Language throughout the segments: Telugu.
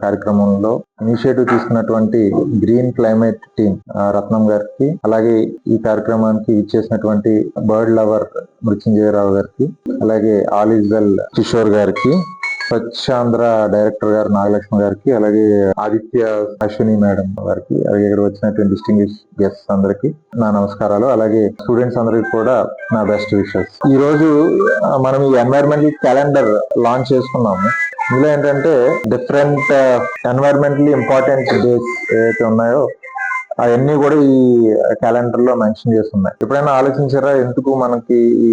కార్యక్రమంలో ఇనిషియేటివ్ తీసుకున్నటువంటి గ్రీన్ క్లైమేట్ టీమ్ రత్నం గారికి, అలాగే ఈ కార్యక్రమానికి ఇచ్చేసినటువంటి బర్డ్ లవర్ మృత్యుంజయరావు గారికి, అలాగే ఆల్ ఈజ్ వెల్ కిషోర్ గారికి, స్వచ్ఛాంధ్ర డైరెక్టర్ గారు నాగలక్ష్మి గారికి, అలాగే ఆదిత్య అశ్విని మేడం గారికి, అలాగే ఇక్కడ వచ్చినటువంటి డిస్టింగ్విష్ గెస్ట్స్ అందరికి నా నమస్కారాలు. అలాగే స్టూడెంట్స్ అందరికి కూడా నా బెస్ట్ విషెస్. ఈ రోజు మనం ఈ ఎన్వైరన్మెంటల్ క్యాలెండర్ లాంచ్ చేసుకున్నాము. ఇందులో ఏంటంటే డిఫరెంట్ ఎన్వైరన్మెంటలీ ఇంపార్టెంట్ డేస్ ఏవైతే ఉన్నాయో అవన్నీ కూడా ఈ క్యాలెండర్ లో మెన్షన్ చేస్తున్నాయి. ఎప్పుడైనా ఆలోచించారా ఎందుకు మనకి ఈ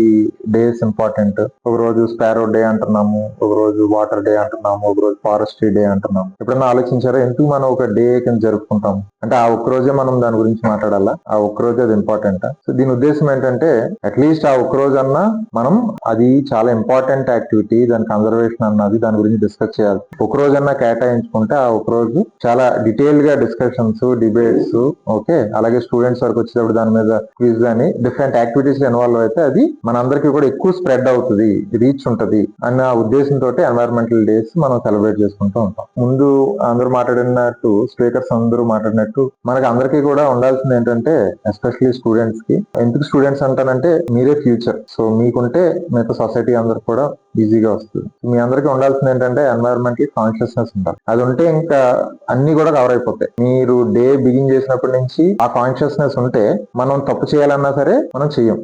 డేస్ ఇంపార్టెంట్? ఒక రోజు స్పారో డే అంటున్నాము, ఒక రోజు వాటర్ డే అంటున్నాము, ఒక రోజు ఫారెస్ట్రీ డే అంటున్నాము. ఎప్పుడైనా ఆలోచించారా ఎందుకు మనం ఒక డే కింద జరుపుకుంటాము? అంటే ఆ ఒక్క రోజే మనం దాని గురించి మాట్లాడాలా? ఆ ఒక్క రోజే అది ఇంపార్టెంట్. సో దీని ఉద్దేశం ఏంటంటే అట్లీస్ట్ ఆ ఒక్క రోజు అన్నా మనం అది చాలా ఇంపార్టెంట్ యాక్టివిటీ, దాని కన్జర్వేషన్ అన్నది దాని గురించి డిస్కస్ చేయాలి. ఒక రోజన్నా కేటాయించుకుంటే ఆ ఒక రోజు చాలా డీటెయిల్ గా డిస్కషన్స్, డిబేట్స్, ఓకే, అలాగే స్టూడెంట్స్ వరకు వచ్చేటప్పుడు దాని మీద క్విజ్ అని డిఫరెంట్ యాక్టివిటీస్ లో ఇన్వాల్వ్ అయితే అది మనందరికీ కూడా ఎక్కువ స్ప్రెడ్ అవుతుంది, రీచ్ ఉంటది అన్న ఉద్దేశంతో ఎన్వైరన్మెంటల్ డేస్ మనం సెలబ్రేట్ చేసుకుంటూ ఉంటాం. ముందు అందరూ మాట్లాడినట్టు, స్పీకర్స్ అందరూ మాట్లాడినట్టు మనకి అందరికీ కూడా ఉండాల్సింది ఏంటంటే, ఎస్పెషల్లీ స్టూడెంట్స్ కి, ఎందుకు స్టూడెంట్స్ అంటానంటే మీరే ఫ్యూచర్. సో మీకుంటే మిగతా సొసైటీ అందరు కూడా ఈజీగా వస్తుంది. మీ అందరికీ ఉండాల్సింది ఏంటంటే ఎన్వైరన్మెంటల్ కాన్షియస్నెస్ ఉండాలి. అది ఉంటే ఇంకా అన్ని కూడా కవర్ అయిపోతాయి. మీరు డే బిగిన్ చేసినప్పటి నుంచి ఆ కాన్షియస్నెస్ ఉంటే మనం తప్పు చేయాలన్నా సరే మనం చెయ్యం.